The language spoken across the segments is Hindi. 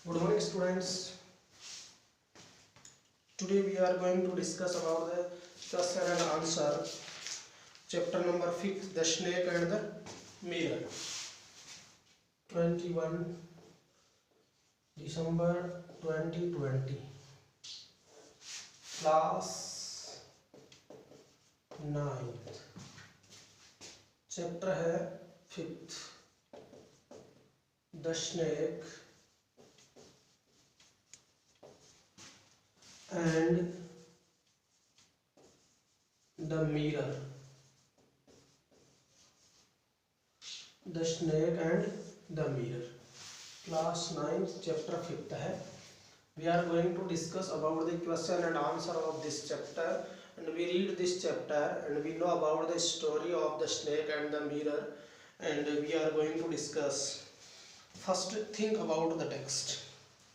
Good morning, students. Today we are going to discuss about the question and answer, chapter number 5, the snake and the mirror. 21 December 2020, class 9th, chapter है 5th, the snake and the mirror. The snake and the mirror. Class 9th, chapter 5th है. We are going to discuss about the question and answer of this chapter, and we read this chapter and we know about the story of the snake and the mirror, and we are going to discuss. First, think about the text.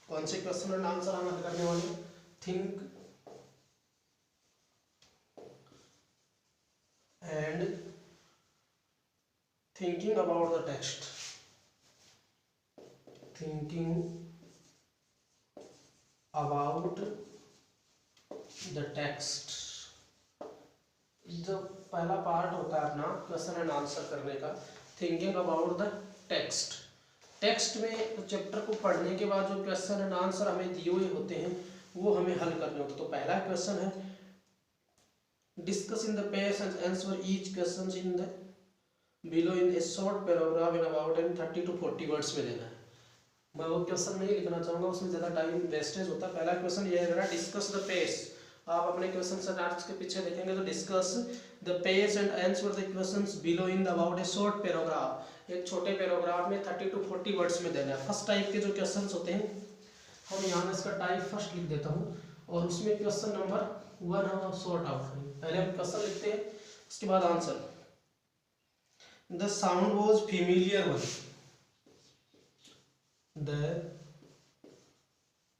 कौन से क्वेश्चन एंड आंसर हम हल करने वाले हैं? Think and thinking about the text. Thinking about the text. जो पहला पार्ट होता है अपना क्वेश्चन एंड आंसर करने का, thinking about the text. Text में चैप्टर को पढ़ने के बाद जो क्वेश्चन एंड आंसर हमें दिए हुए होते हैं वो हमें हल करने होते हैं. तो पहला क्वेश्चन है, discuss in the page and answer each question in the below in A short paragraph in about 30 to 40 words में देना है. मैं वो क्वेश्चन नहीं लिखना चाहूँगा, उसमें ज़्यादा टाइम वेस्टेज होता है. पहला क्वेश्चन ये है, डिस्कस द पेज. आप अपने क्वेश्चन एंड आंसर के पीछे देखेंगे तो discuss the page and answer the questions below in about A short paragraph. एक छोटे पैराग्राफ में 30 to 40 वर्ड्स में देना है. फर्स्ट टाइप के जो क्वेश्चंस होते हैं, हम यहाँ में इसका टाइप फर्स्ट लिख देता हूँ और उसमें क्वेश्चन नंबर 1 हम सॉर्ट आउट करेंगे. पहले हम क्वेश्चन लिखते हैं, उसके बाद answer. The sound was familiar one. The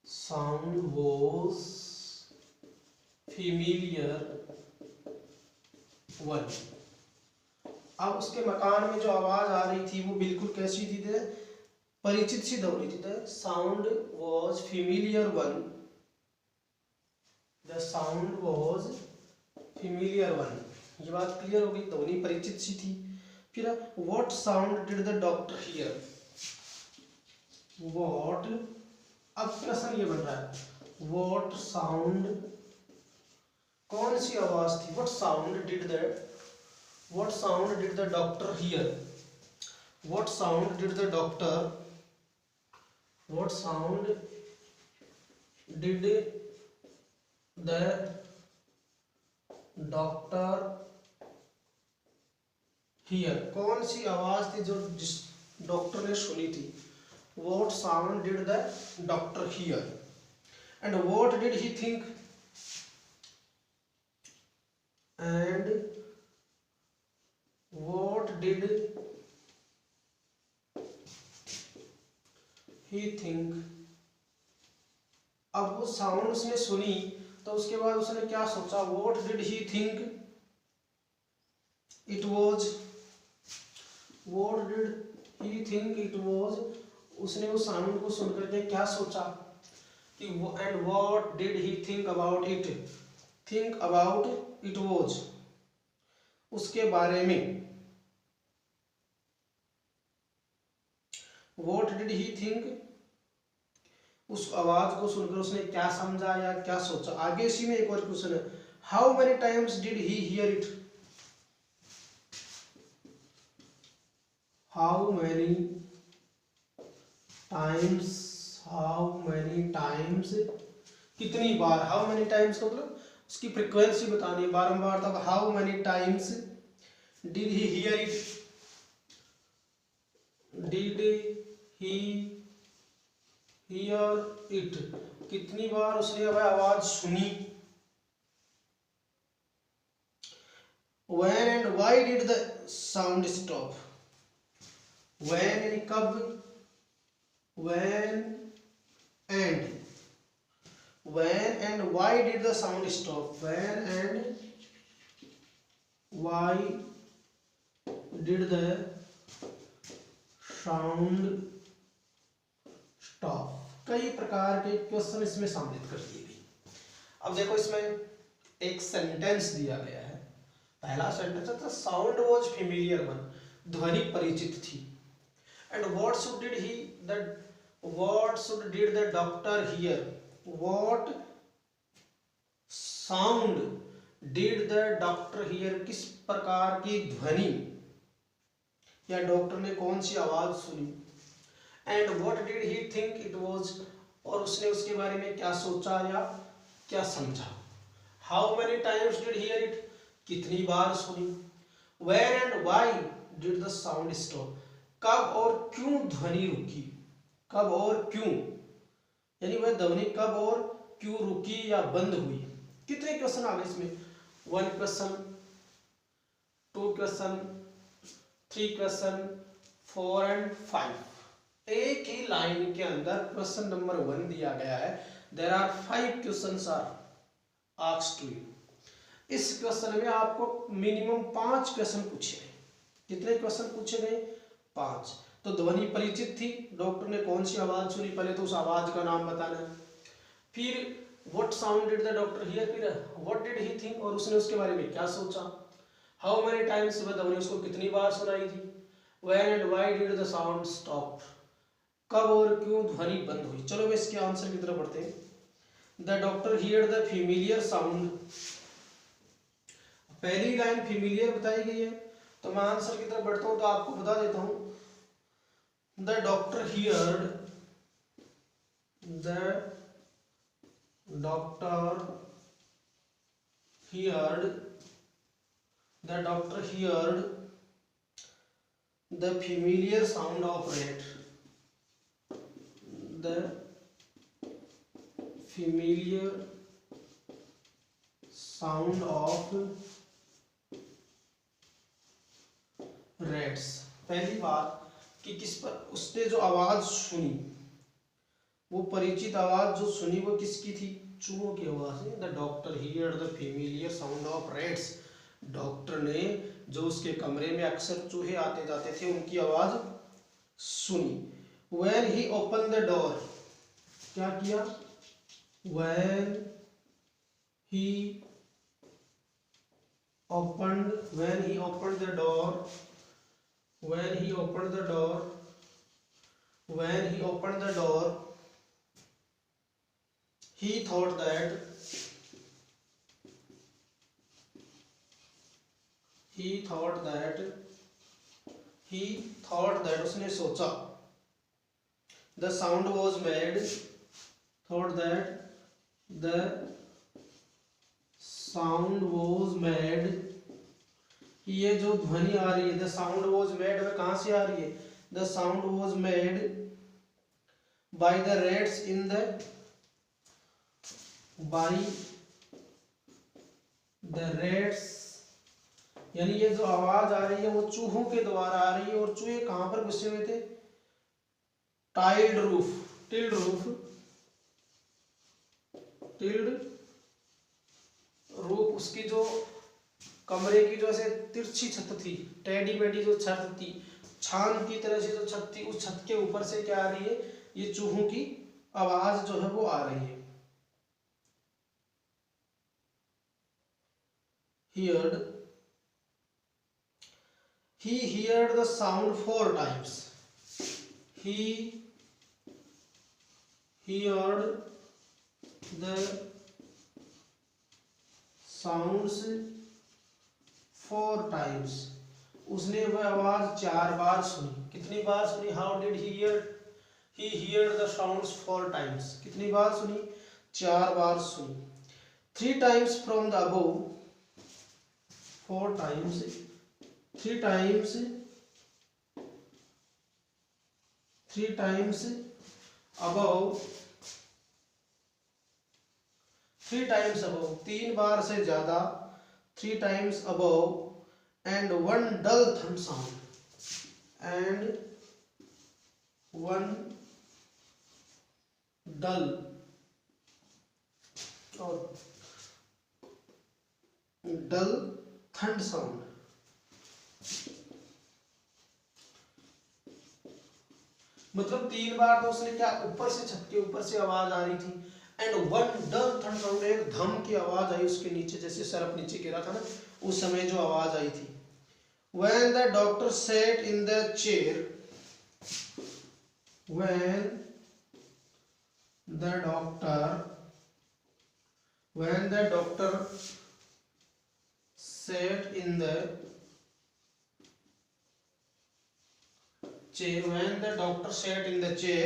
sound was familiar one. अब उसके मकान में जो आवाज आ रही थी वो बिल्कुल कैसी थी? परिचित सी ध्वनि थी. The sound was familiar one. The sound was familiar one. ये बात क्लियर हो गई, ध्वनि परिचित सी थी. फिर what sound did the doctor here. What, अब प्रश्न ये बन रहा है, व्हाट साउंड, कौन सी आवाज थी? What sound did the doctor here. What sound did the doctor, what sound did the doctor here. कौन सी आवाज थी जो जिस डॉक्टर ने सुनी थी? What sound did the doctor here. And what did he think, and what did he think. अब वो साउंड उसने सुनी तो उसके बाद उसने क्या सोचा? What did he think it was. What did he think it was. उसने उस साउंड को सुन करके क्या सोचा कि वो, and what did he think about it. Think about it was, उसके बारे में. व्हाट डिड ही थिंक, उस आवाज को सुनकर उसने क्या समझा या क्या सोचा. आगे इसी में एक और क्वेश्चन है, how many times did he here it. How many times, कितनी बार. हाउ मेनी टाइम्स का मतलब उसकी फ्रीक्वेंसी बतानी है, बारंबार. तब how many times did he here it. Did he here it, कितनी बार उसने वह आवाज सुनी. When and why did the sound stop. When यानी कब, when and why did the sound stop. When and why did the sound stop. कई प्रकार के क्वेश्चन इसमें सम्मिलित कर दिए गए। अब देखो इसमें एक सेंटेंस दिया गया है। पहला सेंटेंस है साउंड वाज फेमिलियर वन, ध्वनि परिचित थी। And what should did the doctor here, what sound did the doctor here, किस प्रकार की ध्वनि या डॉक्टर ने कौन सी आवाज सुनी। And what did he think it was, और उसने उसके बारे में क्या सोचा या क्या समझा। How many times did hear it, कितनी बार सुनी। Where and why did the sound stop, कब और क्यों ध्वनि रुकी, कब और क्यों, यानी वह ध्वनि कब और क्यों रुकी या बंद हुई। कितने क्वेश्चन आ गए इसमें, 1 क्वेश्चन, 2 क्वेश्चन, 3 क्वेश्चन, 4 एंड 5। एक ही लाइन के अंदर क्वेश्चन नंबर 1 दिया गया है। There are 5 questions are asked to you. इस क्वेश्चन में आपको मिनिमम 5 क्वेश्चन पूछे गए। कितने क्वेश्चन पूछे गए, 5। तो ध्वनि परिचित थी, डॉक्टर ने कौन सी आवाज सुनी, पहले तो उस आवाज का नाम बताना है। फिर what sound did the doctor here, फिर व्हाट डिड ही थिंक, और उसने उसके बारे में क्या सोचा। हाउ मेनी टाइम्स, वह ध्वनि उसको कितनी बार सुनाई थी। When and why did the sound stop, कब और क्यों ध्वनि बंद हुई। चलो मैं इसके आंसर की तरफ बढ़ते हैं। The doctor here the familiar sound, पहली लाइन फेमिलियर बताई गई है, तो मैं आंसर की तरफ बढ़ता हूं तो आपको बता देता हूं। The doctor heard, the doctor heard, the doctor heard the familiar sound of rate, the familiar sound of rats। पहली बात कि किस पर उसने जो आवाज सुनी, वो परिचित आवाज जो सुनी वो किसकी थी, चूहों की आवाज है। The doctor here the familiar sound of rats, doctor ने जो उसके कमरे में अक्सर चूहे आते जाते थे उनकी आवाज सुनी। When he opened the door, क्या किया, when he opened the door, when he opened the door, he thought that उसने सोचा। The sound was made, thought that the sound was made, ये जो ध्वनि आ रही है, the sound was made, वह कहाँ से आ रही है, the sound was made by the rats in the, by the rats, यानी ये जो आवाज आ रही है वो चूहों के द्वारा आ रही है। और चूहे कहाँ पर घुसे हुए थे, टिल्ड रूफ, उसकी जो कमरे की जो ऐसे तिरछी छत थी, टेढ़ी मेढ़ी जो छत थी, छान की तरह से जो छत थी, उस छत के ऊपर से क्या आ रही है, ये चूहों की आवाज जो है वो आ रही है। He heard the sound 4 times. He heard the sounds 4 times. उसने वह आवाज 4 बार सुनी। कितनी बार सुनी, how did he hear the sounds 4 times, कितनी बार सुनी, 4 बार सुनी। 3 times from the above, 4 times, 3 times above, 3 times above, 3 बार से ज्यादा, 3 times above, and 1 dull thump sound, and 1 dull or dull thud sound। मतलब 3 बार तो उसने क्या ऊपर से छत के ऊपर से आवाज आ रही थी। एंड वन डल थंड साउंड, एक धम की आवाज आई उसके नीचे, जैसे सरफ नीचे गिरा था ना उस समय जो आवाज आई थी। When the doctor sat in the chair, when the doctor sat in the chair, when the doctor sat in the chair,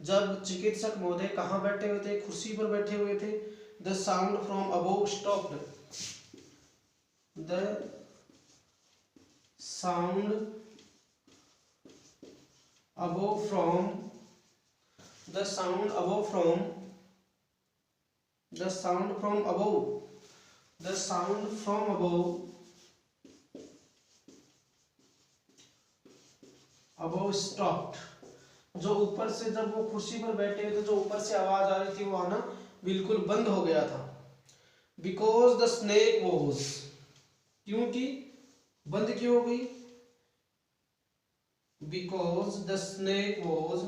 जब चिकित्सक महोदय कहाँ बैठे हुए थे, कुर्सी पर बैठे हुए थे। The sound from above stopped, the sound above from the sound above from the sound from above the sound from above stopped, जो ऊपर से जब वो कुर्सी पर बैठे हुए थे जो ऊपर से आवाज आ रही थी वो आना बिल्कुल बंद हो गया था। Because the snake was, क्योंकि बंद क्यों हो गई? Because the snake was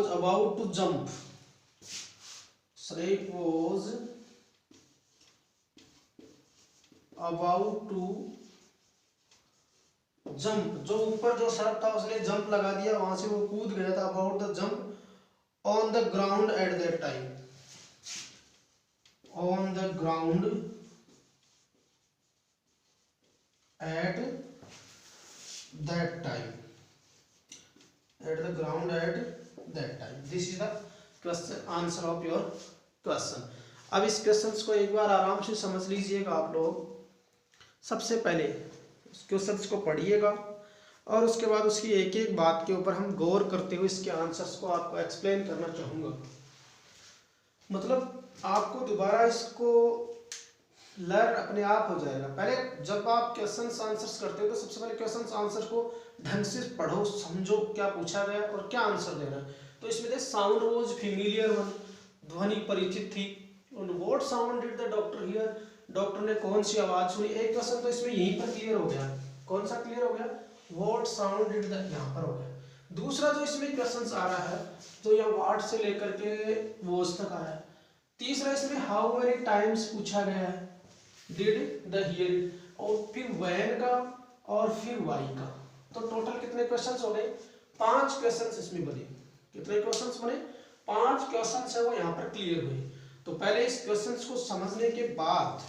about to jump. Snake was about to jump, जो ऊपर जो सर्प था उसने जंप लगा दिया, वहां से वो कूद गया था। About the jump on the ground at that time, on the ground at that time, at the ground at that time. This is the question, answer of your question. अब इस क्वेश्चन को एक बार आराम से समझ लीजिएगा आप लोग। सबसे पहले क्वेश्चंस को पढ़िएगा और उसके बाद उसकी एक एक बात के ऊपर हम गौर करते हुए इसके आंसर्स को आपको एक्सप्लेन करना चाहूँगा। मतलब आपको दोबारा इसको लर्न अपने आप हो जाएगा। पहले जब आप क्वेश्चंस आंसर्स करते हो तो सबसे पहले क्वेश्चंस आंसर को ढंग से पढ़ो, समझो क्या पूछा गया और क्या आंसर देना है। तो इसमें थे साउंड वॉज फेमिलियर वन, ध्वनि परिचित थी। What sound did the doctor here, doctor ने कौन सी आवाज सुनी। एक क्वेश्चन तो इसमें यहीं पर क्लियर हो गया। कौन सा क्लियर हो गया? व्हाट साउंड डिड द, यहाँ पर हो गया। दूसरा जो इसमें क्वेश्चन आ रहा है तो यहाँ व्हाट से लेकर के वॉज तक आया है। तीसरा इसमें हाउ मेनी टाइम्स पूछा गया है, डिड द हियर, और फिर व्हेन का और फिर वाई का। तो टोटल कितने क्वेश्चंस हो गए? 5 क्वेश्चंस इसमें बने। कितने क्वेश्चंस बने? 5 क्वेश्चंस है वो यहाँ पर क्लियर हुए। तो पहले इस क्वेश्चंस को समझने के बाद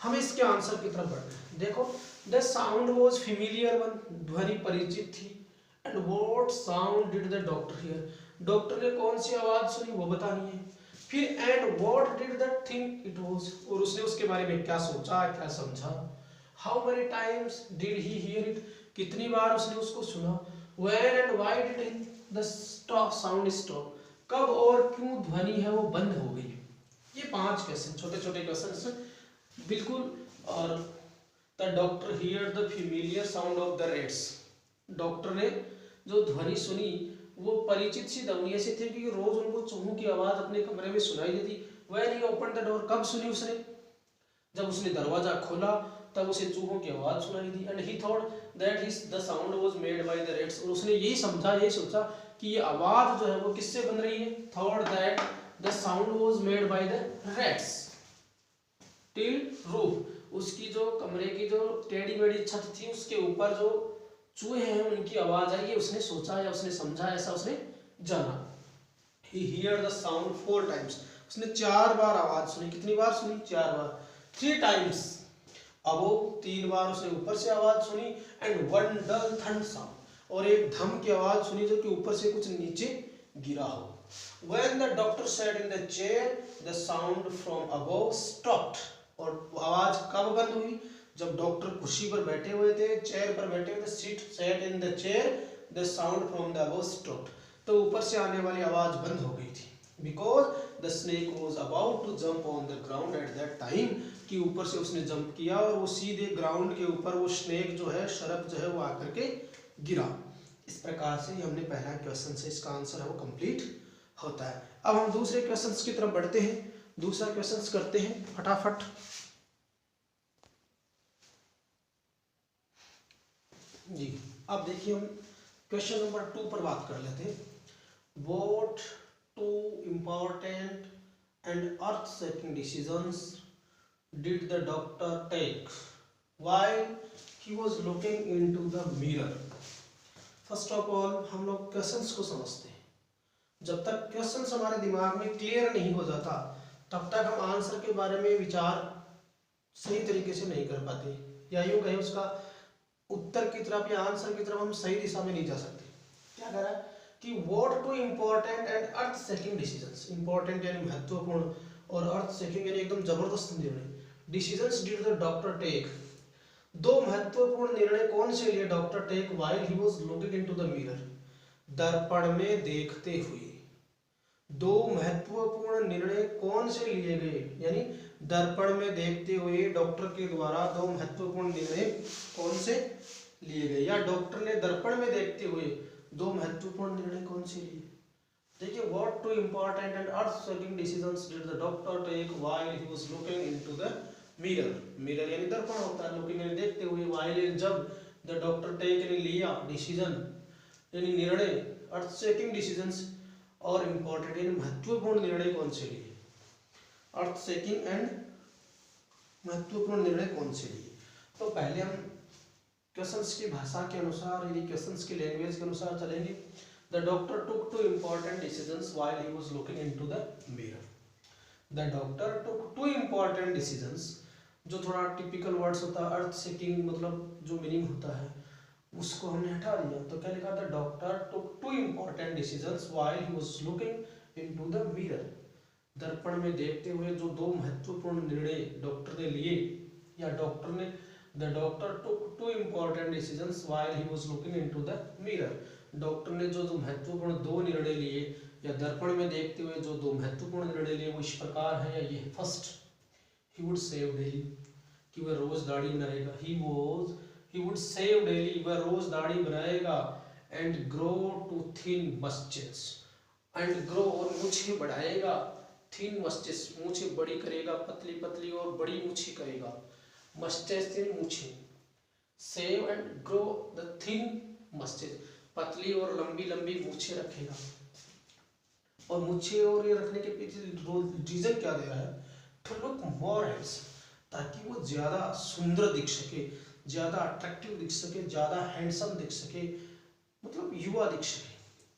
हमें इसके आंसर की तरफ बढ़ना है। देखो, the sound was familiar one, ध्वनि परिचित थी। And what sound did the doctor here, doctor ने कौन सी आवाज सुनी वो बतानी है। फिर and what did the think it was, और उसने उसके बारे में क्या सोचा क्या समझा। How many times did he here it, कितनी बार उसने उसको सुना। When and why did the stop sound stop, कब और क्यों ध्वनि है वो बंद हो गई। ये 5 क्वेश्चन, छोटे छोटे क्वेश्चन बिल्कुल। और the doctor here the familiar sound of the rates, doctor ने जो ध्वनि सुनी वो परिचित सी ध्वनि ऐसी थी कि रोज उनको चूहों की आवाज अपने कमरे में सुनाई देती। When he open the door, कब सुनी उसने? जब उसने दरवाजा खोला तब उसे चूहों की आवाज सुनाई दी। And he thought that his the sound was made by the rats, और उसने यही समझा, यही सोचा कि ये आवाज जो है वो किससे बन रही है। Thought that the sound was made by the rats till roof, उसकी जो कमरे की जो टेढ़ी मेढ़ी छत थी उसके ऊपर जो चूहे हैं उनकी आवाज आई, ये उसने सोचा या उसने समझा, ऐसा उसने जाना। He heard the sound 4 times, उसने 4 बार आवाज सुनी। कितनी बार सुनी? 4 बार। 3 times above, 3 बार उसने ऊपर से आवाज सुनी। एंड वन डल थंड साउंड, और एक धम की आवाज सुनी जो कि ऊपर से कुछ नीचे गिरा हो। When the doctor sat in the chair, the sound from above stopped, और आवाज कब बंद हुई? जब डॉक्टर कुर्सी पर बैठे हुए थे, चेयर पर बैठे हुए थे। Seat set in the chair, the sound from the above stopped, तो ऊपर से आने वाली आवाज बंद हो गई थी। Because the snake was about to jump on the ground at that time, कि ऊपर से उसने जंप किया और वो सीधे ग्राउंड के ऊपर वो स्नेक जो है, शरप जो है वो आकर के गिरा। इस प्रकार से हमने पहला क्वेश्चन से इसका आंसर है वो कंप्लीट होता है। अब हम दूसरे क्वेश्चंस की तरफ बढ़ते हैं, दूसरा क्वेश्चंस करते हैं फटाफट। जी, अब देखिए हम क्वेश्चन नंबर 2 पर बात कर लेते हैं। What two important and earth-shaking decisions did the doctor take while he was looking into the mirror? First of all हम लोग क्वेश्चंस को समझते हैं। जब तक क्वेश्चंस हमारे दिमाग में क्लियर नहीं हो जाता तब तक हम आंसर के बारे में विचार सही तरीके से नहीं कर पाते, या यूँ कहें उसका उत्तर की तरफ या आंसर की तरफ हम सही दिशा में नहीं जा सकते। क्या कह रहा है कि what two important and earth shaking decisions, important यानी महत्वपूर्ण और अर्थ सेकिंग यानी एकदम जबरदस्त निर्णय, decisions did the doctor take, दो महत्वपूर्ण निर्णय कौन से लिए doctor take while he was looking into the mirror, दर्पण में देखते हुए। दो महत्वपूर्ण निर्णय कौन से लिए गए, यानी दर्पण में देखते हुए डॉक्टर के द्वारा दो महत्वपूर्ण निर्णय कौन से लिए गए, या डॉक्टर ने दर्पण में देखते हुए दो महत्वपूर्ण निर्णय कौन से लिए। देखिए, what two important and earth shaking decisions did the doctor take while he was looking into the mirror. Mirror यानी दर्पण होता है, लुकिंग यानी देखते हुए, व्हाइल जब, द डॉक्टर टेक यानी लिया, डिसीजन यानी निर्णय, अर्थ शेकिंग डिसीजंस और इंपॉर्टेंट यानी महत्वपूर्ण निर्णय कौन से लिए, अर्थ शेकिंग एंड महत्वपूर्ण निर्णय कौन से लिए। तो पहले हम क्वेश्चंस की भाषा के अनुसार यानी क्वेश्चंस की लैंग्वेज के अनुसार चलेंगे। The doctor took to important decisions while he was looking into the mirror. The doctor took to important decisions, जो थोड़ा टिपिकल वर्ड्स होता है, अर्थ सीकिंग मतलब जो मीनिंग होता है उसको हमने हटा दिया। तो क्या लिखा था, doctor took to important decisions while he was looking into the mirror. दर्पण में देखते हुए जो दो महत्वपूर्ण निर्णय डॉक्टर ने लिए, या डॉक्टर ने, the doctor took to important decisions while he was looking into the mirror. Doctor ने जो जो महत्वपूर्ण दो निर्णय लिए या दर्पण में देखते हुए जो दो महत्वपूर्ण निर्णय लिए वो इस प्रकार है, या ये first, he would shave daily, कि वह रोज दाढ़ी बनाएगा। ही वुड सेव डेली, वह रोज दाढ़ी बनाएगा। And grow to thin moustache, and grow और मूछें बढ़ाएगा, थिन मस्टेच मूछें बड़ी करेगा, पतली पतली और बड़ी मूछें करेगा, मस्टेच यानी मूछें। Shave and grow the thin moustache, पतली और लंबी लंबी मूछें रखेगा। और मूछें और ये रखने के पीछे रीजन क्या दे रहा है, टू लुक मोर हैंडसम, ताकि वो ज्यादा सुंदर दिख सके, ज्यादा अट्रैक्टिव दिख सके, ज्यादा हैंडसम दिख सके, मतलब युवा दिख सके।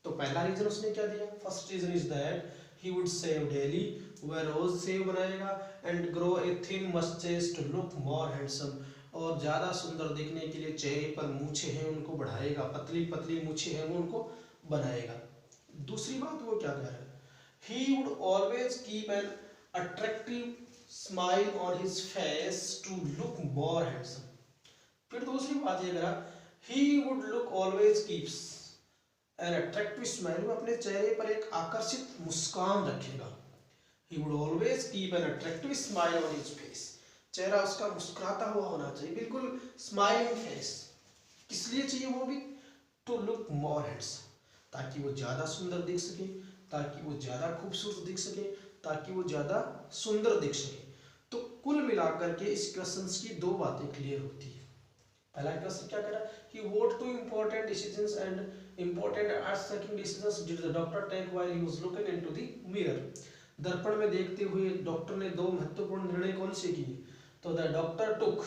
तो पहला रीजन उसने क्या दिया, first reason is that he would shave daily, वह रोज सेव बनाएगा। And grow a thin moustache to look more handsome, और ज्यादा सुंदर दिखने के लिए चेहरे पर मूछें हैं उनको बढ़ाएगा, पतली पतली मूछें हैं वो उनको बनाएगा। दूसरी बात वो क्या कह रहा है, he would always keep an attractive smile on his face to look more handsome. फिर दूसरी बात ये करा, he would look always keeps an attractive smile, वो अपने चेहरे पर एक आकर्षित मुस्कान रखेगा। He would always keep an attractive smile on his face, चेहरा उसका मुस्कुराता हुआ होना चाहिए, बिल्कुल स्माइलिंग फेस। किस लिए चाहिए वो भी, टू लुक मोर हैंडसम, ताकि वो ज्यादा सुंदर दिख सके, ताकि वो ज्यादा खूबसूरत दिख सके, ताकि वो ज्यादा सुंदर दिख सके। तो कुल मिलाकर के इस क्वेश्चन की दो बातें क्लियर होती है। पहला क्वेश्चन क्या करा कि what two important decisions and important earth shaking decisions did the doctor take while he was looking into the mirror. दर्पण में देखते हुए डॉक्टर ने दो महत्वपूर्ण निर्णय कौन से किए, तो the doctor took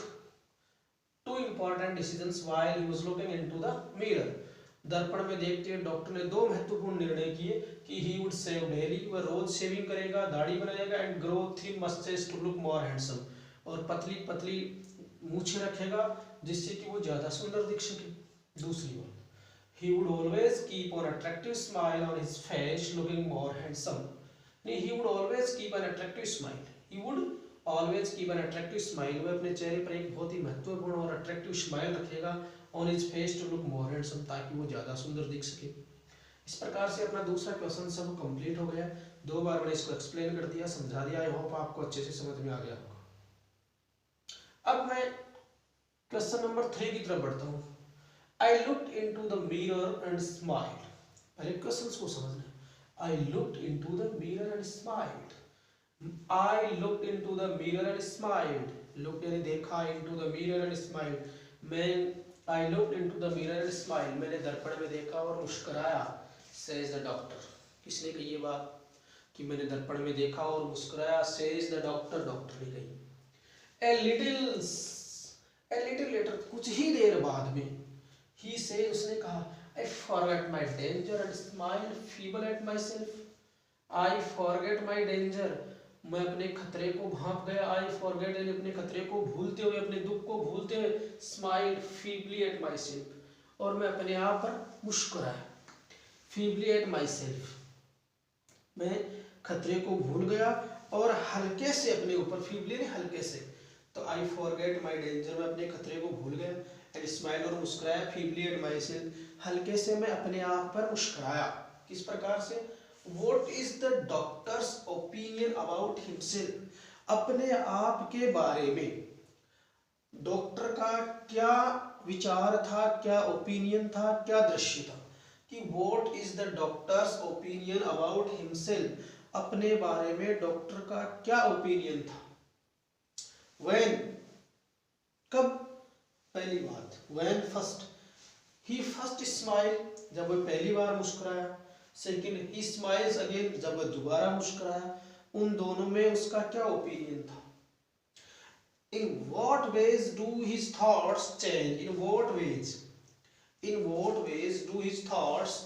to important decisions while he was looking into the mirror. दर्पण में देखते हुए डॉक्टर ने दो महत्वपूर्ण निर्णय किए कि ही वुड सेव डेली, वह रोज शेविंग करेगा, दाढ़ी बनाएगा। And grow thin moustache to look more handsome, और पतली पतली मूछें रखेगा जिससे कि वो ज्यादा सुंदर दिख सके। दूसरी बात, he would always keep an attractive smile on his face looking more handsome, नहीं, he would always keep an attractive smile, he would always keep an attractive smile, वह अपने चेहरे पर एक बहुत ही महत्वपूर्ण और अट्रैक्टिव स्माइल रखेगा on his face to look more handsome, ताकि वो ज्यादा सुंदर दिख सके। इस प्रकार से अपना दूसरा क्वेश्चन सब कंप्लीट हो गया। दो बार मैंने इसको एक्सप्लेन कर दिया, समझा दिया, आई होप आपको अच्छे से समझ में आ गया होगा। अब मैं क्वेश्चन नंबर 3 की तरफ बढ़ता हूँ। I looked into the mirror and smiled. पहले क्वेश्चन को समझना है। I looked into the mirror and smiled. I looked into the mirror and smiled. Looked यानी देखा, into the mirror and smiled. मैं I looked into the mirror and smile, मैंने दर्पण में देखा और मुस्कुराया, सेज द डॉक्टर। किसने कही ये बात कि मैंने दर्पण में देखा और मुस्कुराया, सेज द डॉक्टर, डॉक्टर ने कही। ए लिटिल लेटर, कुछ ही देर बाद में, ही से, उसने कहा, I forget my danger and smile feeble at my self. I forget my danger, मैं अपने खतरे को भांप गया, आई फॉरगेट, अपने खतरे को भूलते हुए, अपने दुख को भूलते हुए, smile feebly at my self, और मैं अपने आप पर मुस्कुराया, फीबली एट माई सेल्फ, मैं खतरे को भूल गया और हल्के से अपने ऊपर, फीबली नहीं हल्के से, तो आई फॉरगेट माई डेंजर, मैं अपने खतरे को भूल गया, एंड स्माइल, और मुस्कुराया, फीबली एट माई सेल्फ, हल्के से मैं अपने आप पर मुस्कुराया। किस प्रकार से? What is the doctor's opinion about himself? अपने आप के बारे में डॉक्टर का क्या विचार था, क्या ओपिनियन था, क्या दृश्य था, कि what is the doctor's opinion about himself? अपने बारे में डॉक्टर का क्या ओपिनियन था। When, कब? पहली बात, when first, he first smile, जब वह पहली बार मुस्कुराया, सेकेंड ही स्माइल्स अगेन, जब वह दोबारा मुस्कुराया, उन दोनों में उसका क्या ओपिनियन था। In what ways do his thoughts change, in what ways, in what ways do his thoughts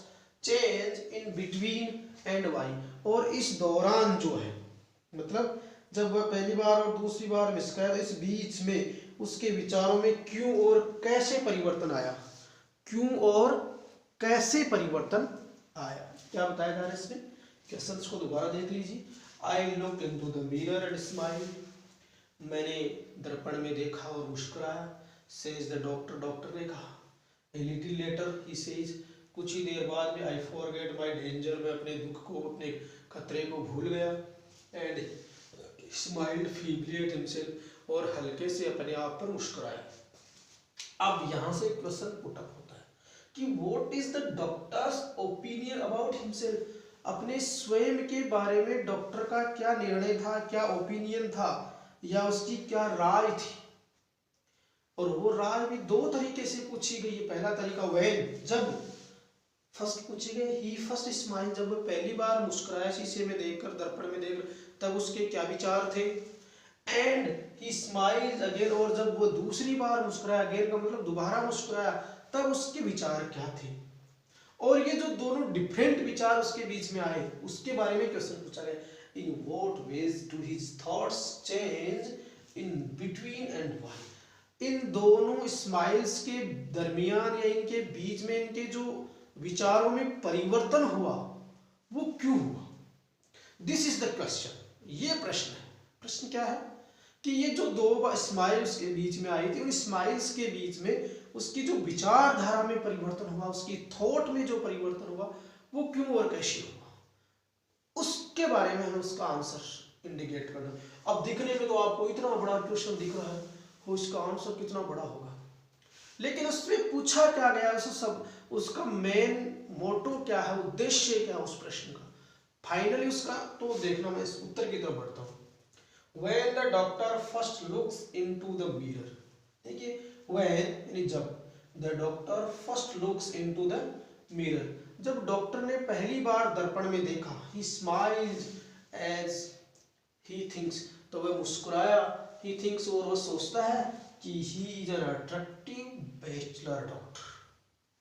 change in between and Y, और इस दौरान जो है, मतलब जब वह पहली बार और दूसरी बार मुस्कुराया, इस बीच में उसके विचारों में क्यों और कैसे परिवर्तन आया, क्यों और कैसे परिवर्तन आया। क्या बताया जा रहा है इसमें, क्वेश्चंस को दोबारा देख लीजिए। I look into the mirror and smile, मैंने दर्पण में देखा और मुस्कुराया, सेज द डॉक्टर, डॉक्टर ने कहा। A little letter, he says, कुछ ही देर बाद में, आई फॉरगेट माई डेंजर, मैं अपने दुख को, अपने खतरे को भूल गया, and smiled feebly at himself, और हल्के से अपने आप पर मुस्कुराया। अब यहाँ से क्वेश्चन पुट अप होता है कि what is the doctors opinion about himself, अपने स्वयं के बारे में डॉक्टर का क्या निर्णय था, क्या ओपिनियन था, या उसकी क्या राय थी। और वो राय भी दो तरीके से पूछी गई है। पहला तरीका व्हेन, जब, फर्स्ट पूछी गई ही फर्स्ट स्माइल, जब वो पहली बार मुस्कुराया शीशे में देखकर, दर्पण में देखकर, तब उसके क्या विचार थे। एंड ही स्माइल्स अगेन, और जब वो दूसरी बार मुस्कुराया, अगेन का मतलब दोबारा मुस्कुराया, तब उसके विचार क्या थे। और ये जो दोनों डिफरेंट विचार उसके बीच में आए, उसके बारे में क्वेश्चन पूछा गया। In what ways do his thoughts change in between and why, इन दोनों स्माइल्स के दरमियान या इनके बीच में इनके जो विचारों में परिवर्तन हुआ, वो क्यों हुआ। दिस इज द क्वेश्चन, ये प्रश्न है। प्रश्न क्या है कि ये जो दो स्माइल्स के बीच में आई थी, उन स्माइल्स के बीच में उसकी जो विचारधारा में परिवर्तन हुआ, उसकी थॉट में जो परिवर्तन हुआ, वो क्यों और कैसे हुआ, उसके बारे में हमें उसका आंसर इंडिकेट करना। अब दिखने में तो आपको इतना बड़ा क्वेश्चन दिख रहा है, वो इसका आंसर कितना बड़ा होगा, लेकिन उसमें पूछा क्या गया, सब उसका मेन मोटो क्या है, उद्देश्य क्या है उस प्रश्न का, फाइनली उसका तो देखना। मैं इस उत्तर की तरफ बढ़ता हूँ। When the doctor first looks into the mirror, देखिए when यानी जब, the doctor first looks into the mirror, जब डॉक्टर ने पहली बार दर्पण में देखा, he smiles as he thinks, तो वह मुस्कुराया, he thinks, और वह सोचता है कि he is an attractive bachelor doctor।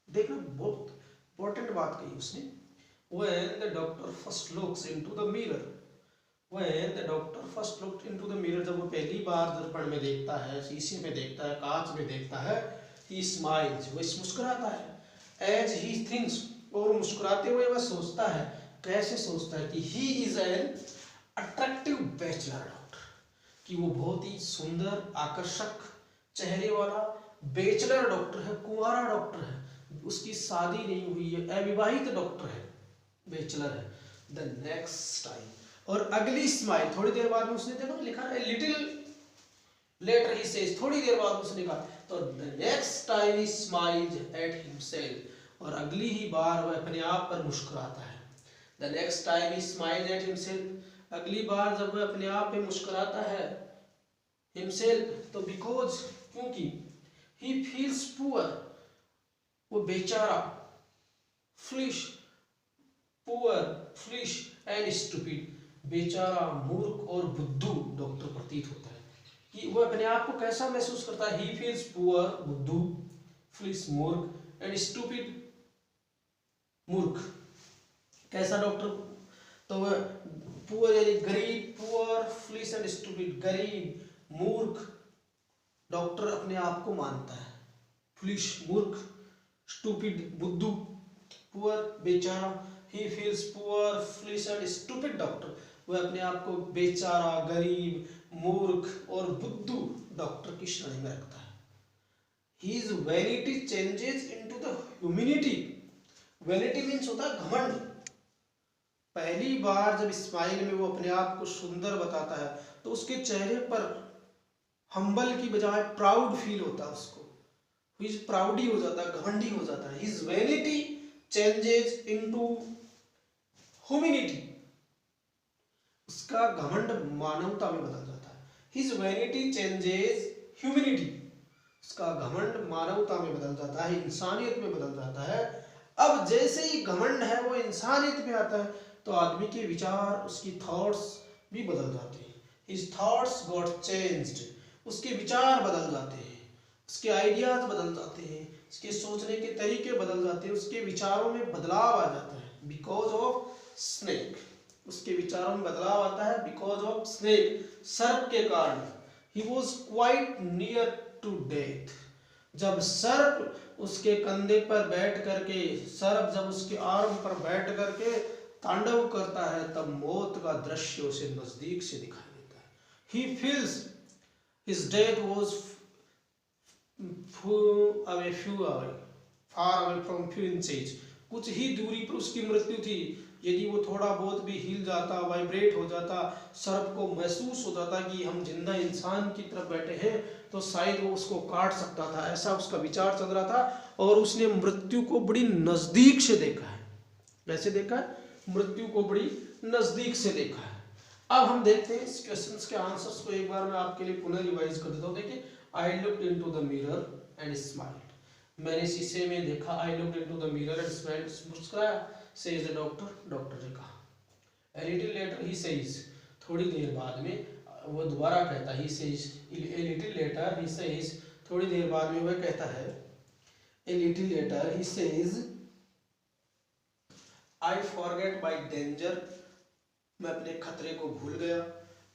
देखना बहुत इंपॉर्टेंट बात कही उसने। When the doctor first looks into the mirror, When the doctor first looked into the mirror, जब वो पहली बार दर्पण में देखता है, शीशे में देखता है, कांच में देखता है, he smiles, वह मुस्कुराता है, as he thinks, और मुस्कुराते हुए वह सोचता है, कैसे सोचता है कि he is an attractive bachelor doctor, कि वो बहुत ही सुंदर, आकर्षक चेहरे वाला बैचलर डॉक्टर है, कुंवारा डॉक्टर है, उसकी शादी नहीं हुई है, अविवाहित डॉक्टर है, बैचलर है। द नेक्स्ट टाइम, और अगली स्माइल, थोड़ी देर बाद में उसने देखो लिखा है लिटिल लेटर ही सेज, थोड़ी देर बाद उसने कहा, तो the next time he smiles eight himself, और अगली ही बार वह अपने आप पर मुस्कुराता है। The next time he smiles eight himself, अगली बार जब वह अपने आप पे मुस्कुराता है, हिमसेल्फ, तो बिकॉज, क्योंकि ही फील्स पुअर, वो बेचारा, फ्लिश, पुअर, फ्लिश एंड स्टूपिड, बेचारा, मूर्ख और बुद्धू डॉक्टर प्रतीत होता है। कि वो अपने आप को कैसा महसूस करता है? ही फील्स पुअर, बुद्धू, फ्लिश, मूर्ख एंड स्टूपिड, मूर्ख। कैसा डॉक्टर? तो वह पुअर यानी गरीब, पुअर, फ्लिश एंड स्टूपिड, गरीब, मूर्ख डॉक्टर अपने आप को मानता है। फ्लिश मूर्ख, स्टूपिड बुद्धू, पुअर बेचारा, he feels poor, फ्लिश and stupid doctor, वह अपने आप को बेचारा, गरीब, मूर्ख और बुद्धू डॉक्टर की श्रेणी में रखता है। His vanity changes into the humility. Vanity means होता है घमंड। पहली बार जब स्माइल में वो अपने आप को सुंदर बताता है तो उसके चेहरे पर हम्बल की बजाय प्राउड फील होता है उसको। His प्राउडी हो जाता है, घमंडी हो जाता है। His vanity changes into humility. उसका घमंड मानवता में बदल जाता है। His vanity changes humility. उसका घमंड मानवता में बदल जाता है, इंसानियत में बदल जाता है। अब जैसे ही घमंड है वो इंसानियत में आता है तो आदमी के विचार, उसकी थॉट्स भी बदल जाते हैं। His thoughts got changed. उसके विचार बदल जाते हैं, उसके आइडियाज बदल जाते हैं, उसके सोचने के तरीके बदल जाते हैं, उसके विचारों में बदलाव आ जाता है। बिकॉज ऑफ स्नेक, उसके विचारों में बदलाव आता है बिकॉज ऑफ स्नेक, सर्प के कारण। He was quite near to death. जब सर्प उसके कंधे पर बैठ करके, सर्प जब उसके आर्म पर बैठ करके तांडव करता है तब मौत का दृश्य उसे नजदीक से दिखाई देता है। He feels his death was far away from few inches. कुछ ही दूरी पर उसकी मृत्यु थी। यदि वो थोड़ा बहुत भी हिल जाता, वाइब्रेट हो जाता, सर्प को महसूस हो जाता कि हम जिंदा इंसान की तरफ बैठे हैं तो शायद वो उसको काट सकता था, ऐसा उसका विचार चल रहा था। और उसने मृत्यु को बड़ी नजदीक से देखा है। कैसे देखा है? मृत्यु को बड़ी नजदीक से देखा है। अब हम देखते हैं इस क्वेश्चंस के आंसर्स को एक बार मैं आपके लिए पुनः रिवाइज कर देता हूँ। देखिए, I looked into the mirror and smiled, मैंने शीशे में देखा। I looked into the mirror and smiled, मुस्कुराया। सेज द डॉक्टर, डॉक्टर ने कहा। A little letter he says, थोड़ी देर बाद में वो दोबारा कहता है। He says a little letter he says, थोड़ी देर बाद में वह कहता है। A little letter he says I forget my danger, मैं अपने खतरे को भूल गया।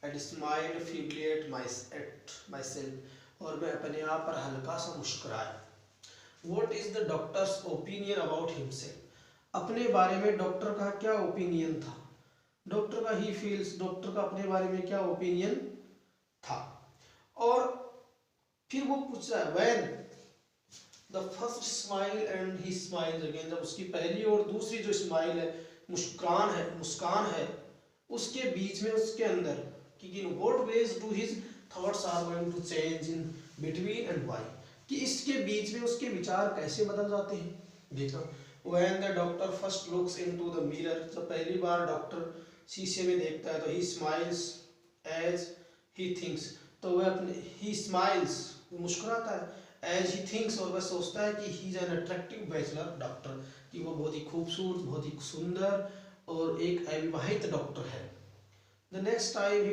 And smiled feebly at my self, और मैं अपने आप पर हल्का सा मुस्कुराया। What is the doctor's opinion about himself? अपने बारे में डॉक्टर का क्या ओपिनियन था? डॉक्टर का ही फील्स, डॉक्टर का अपने बारे में क्या ओपिनियन था? और फिर वो पूछ रहा है when the first smile and he smiles again, जब उसकी पहली और दूसरी जो स्माइल है, मुस्कान है उसके बीच में, उसके अंदर कि in what ways do his thoughts are going to change in between and why, कि इसके बीच में उसके विचार कैसे बदल जाते हैं। देखो, when the doctor first looks into the mirror, जब पहली बार डॉक्टर शीशे में देखता है तो he smiles as he thinks, तो वह अपने he smiles, वो मुस्कुराता है। as he thinks, और वह सोचता है कि he is an attractive bachelor doctor, कि वो बहुत ही खूबसूरत, बहुत ही सुंदर और एक अविवाहित डॉक्टर है। The next time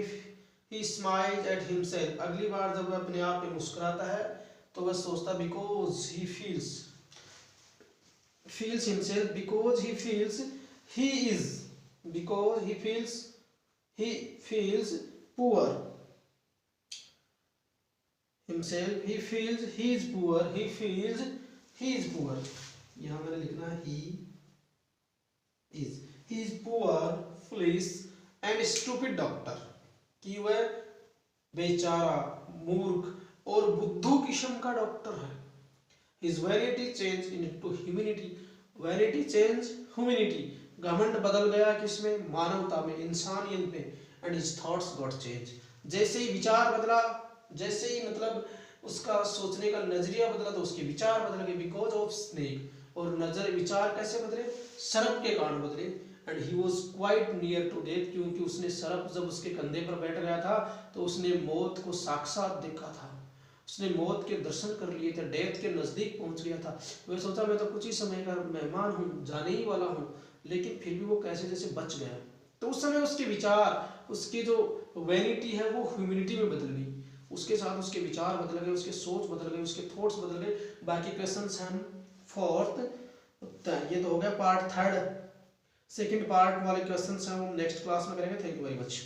he smiles at himself, अगली बार जब वह अपने आप पे मुस्कुराता है तो वह सोचता because he feels himself, because he feels he is, because he feels poor himself, he feels he is poor, he feels he is poor, यहाँ मैंने लिखना है he is poor, foolish and stupid doctor, कि वह बेचारा, मूर्ख और बुद्धू किस्म का डॉक्टर है। His vanity changed into humility, vanity changed humility, घमंड बदल गया किसमें? मानवता में, इंसानियत में। And his thoughts got changed, जैसे ही विचार बदला, जैसे ही मतलब उसका सोचने का नजरिया बदला तो उसके विचार बदल गए। बिकॉज ऑफ स्नेक, और नजर विचार कैसे बदले? सर्प के कारण बदले। And he was quite near to death, क्योंकि उसने सर्प जब उसके कंधे पर बैठ गया था तो उसने मौत को साक्षात देखा था। उसने मौत के दर्शन कर लिए थे, डेथ के नज़दीक पहुंच गया था। वह सोचा मैं तो कुछ ही समय का मेहमान हूँ, जाने ही वाला हूँ, लेकिन फिर भी वो कैसे जैसे बच गया। तो उस समय उसके विचार, उसकी जो वैनिटी है वो ह्यूमिनिटी में बदल गई, उसके साथ उसके विचार बदल गए, उसके सोच बदल गए, उसके थॉट्स बदल गए। बाकी क्वेश्चन हम फोर्थ, ये तो हो गया पार्ट थर्ड। सेकंड पार्ट वाले क्वेश्चन हम नेक्स्ट क्लास में करेंगे। Thank you very much.